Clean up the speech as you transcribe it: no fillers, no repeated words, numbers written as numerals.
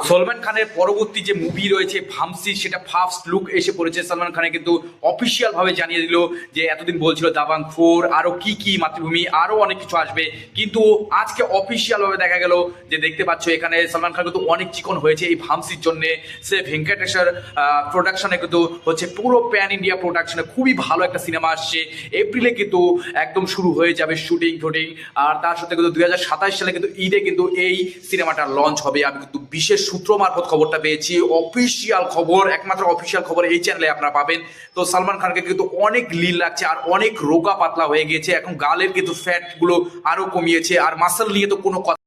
সলমান খানের পরবর্তী যে মুভি রয়েছে ভামসি, সেটা ফার্স্ট লুক এসে পড়েছে। সলমান খানের কিন্তু অফিসিয়াল ভাবে জানিয়ে দিল যে এতদিন বলছিল দাবাং 4 আরো কি মাতৃভূমি আরো অনেক কিছু আসবে, কিন্তু আজকে অফিসিয়াল ভাবে দেখা গেল যে দেখতে পাচ্ছ এখানে সলমান খান কিন্তু অনেক চিকন হয়েছে এই ভামসির জন্য। সে ভেঙ্কটেশ্বর প্রোডাকশনে কিন্তু হচ্ছে পুরো প্যান ইন্ডিয়া প্রোডাকশনে খুবই ভালো একটা সিনেমা আসছে। এপ্রিলে কিন্তু একদম শুরু হয়ে যাবে শুটিং ফুটিং, আর তার সাথে কিন্তু 2027 সালে কিন্তু ঈদে কিন্তু এই সিনেমাটা লঞ্চ হবে। আমি কিন্তু বিশেষ সূত্র মারফত খবরটা পেয়েছি, অফিসিয়াল খবর, একমাত্র অফিসিয়াল খবর এই চ্যানেলে আপনারা পাবেন। তো সালমান খানকে কিন্তু অনেক লীল লাগছে আর অনেক রোগা পাতলা হয়ে গিয়েছে, এখন গালের কিন্তু ফ্যাট গুলো আরো কমিয়েছে, আর মাসল নিয়ে তো কোনো কথা